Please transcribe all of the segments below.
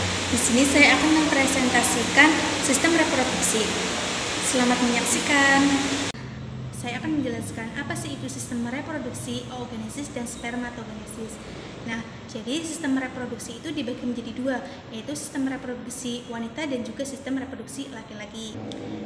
Di sini saya akan mempresentasikan sistem reproduksi. Selamat menyaksikan. Saya akan menjelaskan apa sih itu sistem reproduksi, oogenesis, dan spermatogenesis. Nah, jadi sistem reproduksi itu dibagi menjadi dua, yaitu sistem reproduksi wanita dan juga sistem reproduksi laki-laki.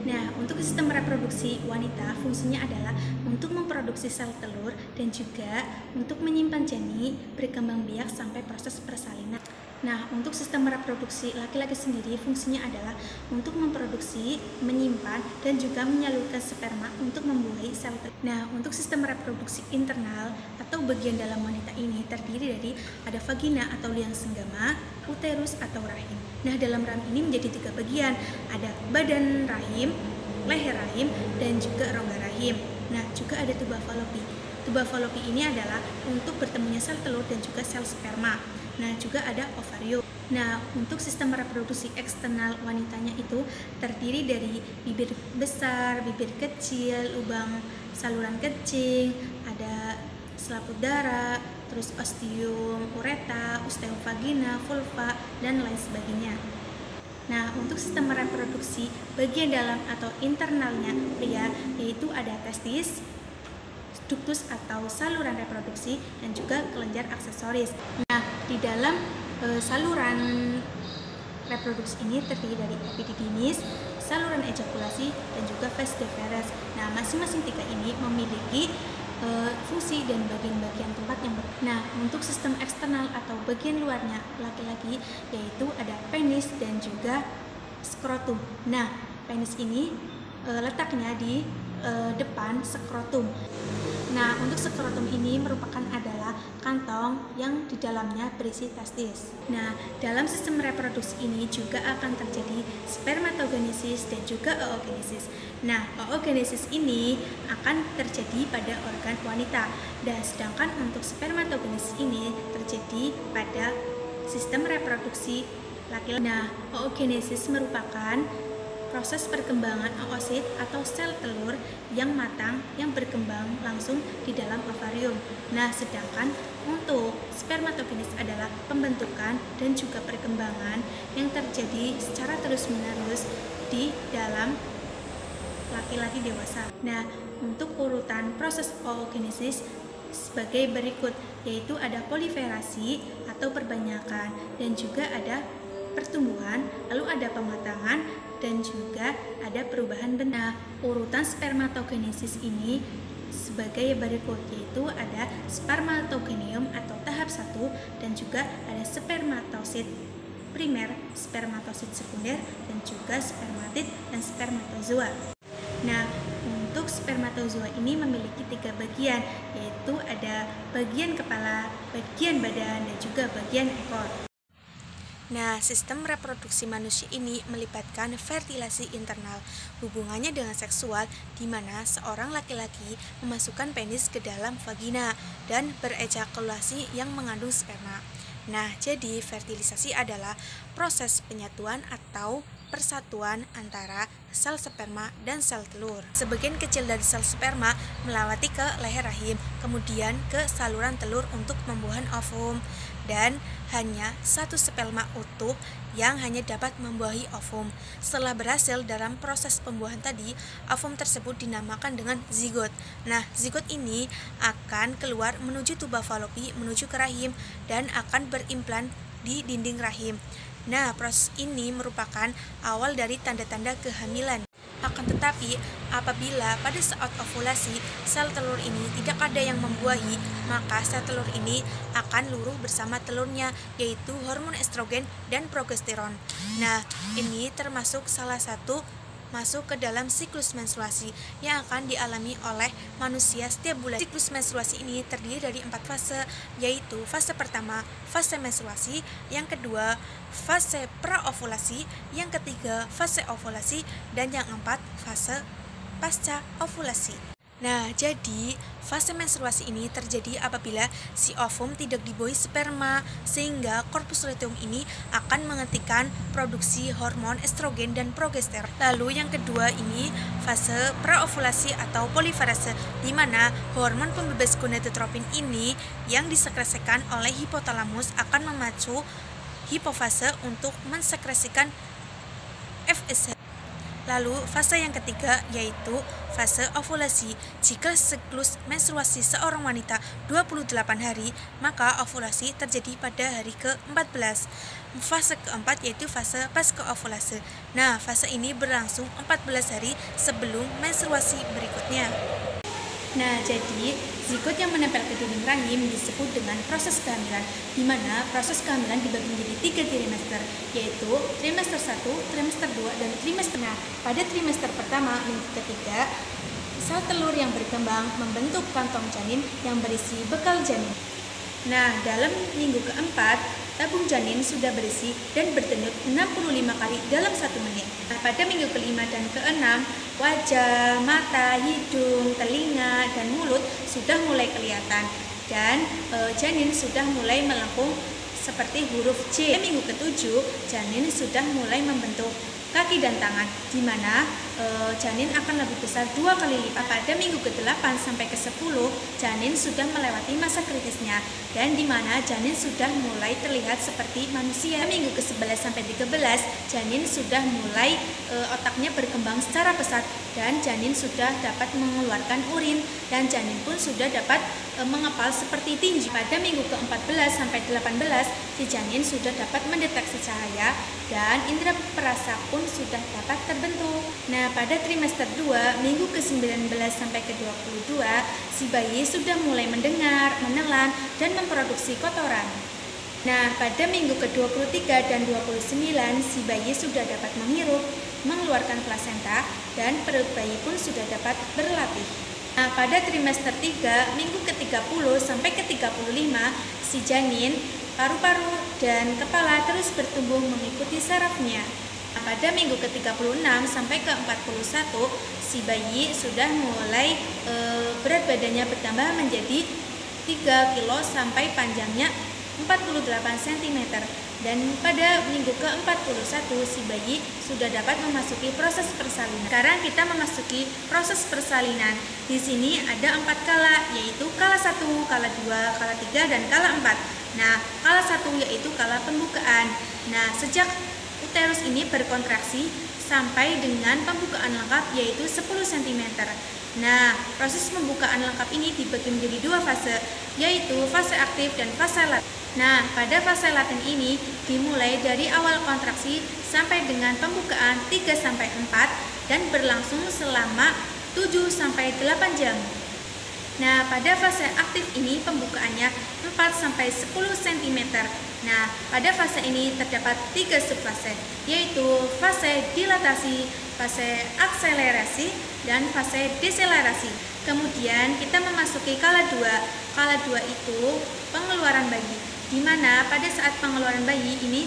Nah, untuk sistem reproduksi wanita fungsinya adalah untuk memproduksi sel telur dan juga untuk menyimpan janin, berkembang biak sampai proses persalinan. Nah, untuk sistem reproduksi laki-laki sendiri fungsinya adalah untuk memproduksi, menyimpan, dan juga menyalurkan sperma untuk membuahi sel telur. Nah, untuk sistem reproduksi internal atau bagian dalam wanita ini terdiri dari ada vagina atau liang senggama, uterus atau rahim. Nah, dalam rahim ini menjadi 3 bagian, ada badan rahim, leher rahim, dan juga rongga rahim. Nah, juga ada tuba falopi. Tuba falopi ini adalah untuk bertemunya sel telur dan juga sel sperma. Nah, juga ada ovarium. Nah, untuk sistem reproduksi eksternal wanitanya itu terdiri dari bibir besar, bibir kecil, lubang saluran kencing, ada selaput darah, terus ostium ureta, osteovagina, vulva, dan lain sebagainya. Nah, untuk sistem reproduksi bagian dalam atau internalnya pria yaitu ada testis, ductus atau saluran reproduksi, dan juga kelenjar aksesoris. Nah, di dalam saluran reproduksi ini terdiri dari epididymis, saluran ejakulasi, dan juga vas deferens. Nah, masing-masing 3 ini memiliki fungsi dan bagian-bagian tempat yang berbeda. Nah, untuk sistem eksternal atau bagian luarnya laki-laki yaitu ada penis dan juga skrotum. Nah, penis ini letaknya di depan skrotum. Nah, untuk skrotum ini merupakan adalah kantong yang di dalamnya berisi testis. Nah, dalam sistem reproduksi ini juga akan terjadi spermatogenesis dan juga oogenesis. Nah, oogenesis ini akan terjadi pada organ wanita, dan sedangkan untuk spermatogenesis ini terjadi pada sistem reproduksi laki-laki. Nah, oogenesis merupakan proses perkembangan oosit atau sel telur yang matang yang berkembang langsung di dalam ovarium. Nah, sedangkan untuk spermatogenesis adalah pembentukan dan juga perkembangan yang terjadi secara terus-menerus di dalam laki-laki dewasa. Nah, untuk urutan proses oogenesis sebagai berikut, yaitu ada proliferasi atau perbanyakan, dan juga ada pertumbuhan, lalu ada pematangan, dan juga ada perubahan bentuk. Urutan spermatogenesis ini sebagai berikut, yaitu ada spermatogenium atau tahap 1, dan juga ada spermatosit primer, spermatosit sekunder, dan juga spermatid dan spermatozoa. Nah, untuk spermatozoa ini memiliki 3 bagian, yaitu ada bagian kepala, bagian badan, dan juga bagian ekor. Nah, sistem reproduksi manusia ini melibatkan fertilasi internal, hubungannya dengan seksual, di mana seorang laki-laki memasukkan penis ke dalam vagina dan berejakulasi yang mengandung sperma. Nah, jadi fertilisasi adalah proses penyatuan atau persatuan antara sel sperma dan sel telur. Sebagian kecil dari sel sperma melewati ke leher rahim, kemudian ke saluran telur untuk pembuahan ovum, dan hanya 1 sperma utuh yang hanya dapat membuahi ovum. Setelah berhasil dalam proses pembuahan tadi, ovum tersebut dinamakan dengan zigot. Nah, zigot ini akan keluar menuju tuba falopi, menuju ke rahim, dan akan berimplan di dinding rahim. Nah, proses ini merupakan awal dari tanda-tanda kehamilan. Akan tetapi, apabila pada saat ovulasi sel telur ini tidak ada yang membuahi, maka sel telur ini akan luruh bersama telurnya, yaitu hormon estrogen dan progesteron. Nah, ini termasuk salah satu masuk ke dalam siklus menstruasi yang akan dialami oleh manusia setiap bulan. Siklus menstruasi ini terdiri dari 4 fase, yaitu fase pertama, fase menstruasi, yang kedua, fase praovulasi, yang ketiga, fase ovulasi, dan yang keempat, fase pasca ovulasi. Nah, jadi fase menstruasi ini terjadi apabila si ovum tidak dibuahi sperma, sehingga korpus luteum ini akan menghentikan produksi hormon estrogen dan progesteron. Lalu yang kedua ini fase praovulasi atau poliferase, di mana hormon pembebas gonadotropin ini yang disekresikan oleh hipotalamus akan memacu hipofase untuk mensekresikan FSH. Lalu fase yang ketiga yaitu fase ovulasi. Jika siklus menstruasi seorang wanita 28 hari, maka ovulasi terjadi pada hari ke-14. Fase keempat yaitu fase pasca ovulasi. Nah, fase ini berlangsung 14 hari sebelum menstruasi berikutnya. Nah, jadi zigot yang menempel ke dinding rahim disebut dengan proses kehamilan, di mana proses kehamilan dibagi menjadi 3 trimester, yaitu trimester 1, trimester 2, dan trimester. Nah, pada trimester pertama, minggu ketiga, sel telur yang berkembang membentuk kantong janin yang berisi bekal janin. Nah, dalam minggu keempat, tabung janin sudah berisi dan berdenyut 65 kali dalam 1 menit. Nah, pada minggu kelima dan keenam, wajah, mata, hidung, telinga, dan mulut sudah mulai kelihatan dan janin sudah mulai melengkung seperti huruf J. Pada minggu ketujuh, janin sudah mulai membentuk kaki dan tangan, di mana janin akan lebih besar 2 kali lipat. Pada minggu ke-8 sampai ke-10, janin sudah melewati masa kritisnya dan di mana janin sudah mulai terlihat seperti manusia. Pada minggu ke-11 sampai 13, janin sudah mulai otaknya berkembang secara pesat dan janin sudah dapat mengeluarkan urin dan janin pun sudah dapat mengepal seperti tinju. Pada minggu ke-14 sampai 18, si janin sudah dapat mendeteksi cahaya dan indera perasa pun sudah dapat terbentuk. Nah, pada trimester 2, minggu ke-19 sampai ke-22, si bayi sudah mulai mendengar, menelan, dan memproduksi kotoran. Nah, pada minggu ke-23 dan 29, si bayi sudah dapat menghirup, mengeluarkan plasenta, dan perut bayi pun sudah dapat berlatih. Nah, pada trimester 3, minggu ke-30 sampai ke-35, si janin, paru-paru, dan kepala terus bertumbuh mengikuti sarafnya. Nah, pada minggu ke-36 sampai ke-41, si bayi sudah mulai berat badannya bertambah menjadi 3 kilo sampai panjangnya 48 cm. Dan pada minggu ke-41 si bayi sudah dapat memasuki proses persalinan. Sekarang kita memasuki proses persalinan. Di sini ada 4 kala, yaitu kala 1, kala 2, kala 3, dan kala 4. Nah, kala 1 yaitu kala pembukaan. Nah, sejak uterus ini berkontraksi sampai dengan pembukaan lengkap yaitu 10 cm. Nah, proses pembukaan lengkap ini dibagi menjadi 2 fase, yaitu fase aktif dan fase laten. Nah, pada fase laten ini dimulai dari awal kontraksi sampai dengan pembukaan 3-4 dan berlangsung selama 7-8 jam. Nah, pada fase aktif ini pembukaannya 4-10 cm. Nah, pada fase ini terdapat 3 subfase, yaitu fase dilatasi, fase akselerasi, dan fase deselerasi. Kemudian kita memasuki kala 2. Kala 2 itu pengeluaran bayi, di mana pada saat pengeluaran bayi ini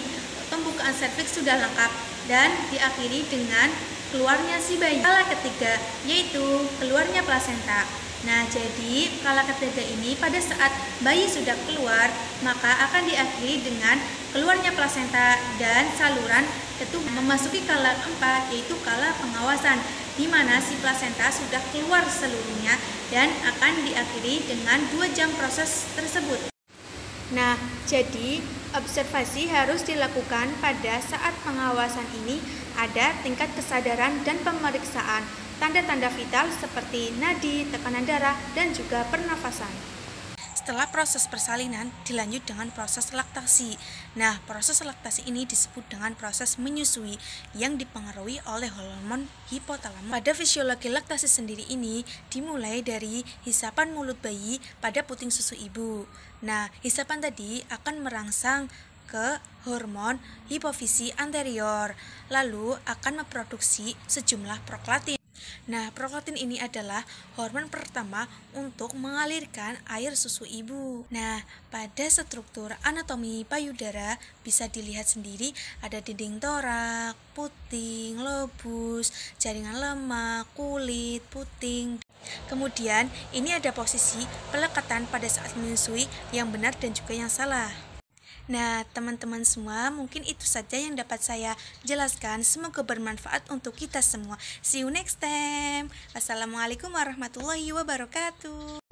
pembukaan serviks sudah lengkap dan diakhiri dengan keluarnya si bayi. Kala ketiga yaitu keluarnya plasenta. Nah, jadi kala ketiga ini pada saat bayi sudah keluar, maka akan diakhiri dengan keluarnya plasenta dan saluran ketubuh. Memasuki kala keempat yaitu kala pengawasan, di mana si plasenta sudah keluar seluruhnya dan akan diakhiri dengan 2 jam proses tersebut. Nah, jadi observasi harus dilakukan pada saat pengawasan ini. Ada tingkat kesadaran dan pemeriksaan tanda-tanda vital seperti nadi, tekanan darah, dan juga pernafasan. Setelah proses persalinan dilanjut dengan proses laktasi. Nah, proses laktasi ini disebut dengan proses menyusui yang dipengaruhi oleh hormon hipotalamus. Pada fisiologi laktasi sendiri ini dimulai dari hisapan mulut bayi pada puting susu ibu. Nah, hisapan tadi akan merangsang ke hormon hipofisi anterior, lalu akan memproduksi sejumlah prolaktin. Nah, prolaktin ini adalah hormon pertama untuk mengalirkan air susu ibu. Nah, pada struktur anatomi payudara bisa dilihat sendiri ada dinding torak, puting, lobus, jaringan lemak, kulit, puting. Kemudian, ini ada posisi pelekatan pada saat menyusui yang benar dan juga yang salah. Nah, teman-teman semua, mungkin itu saja yang dapat saya jelaskan. Semoga bermanfaat untuk kita semua. See you next time. Wassalamualaikum warahmatullahi wabarakatuh.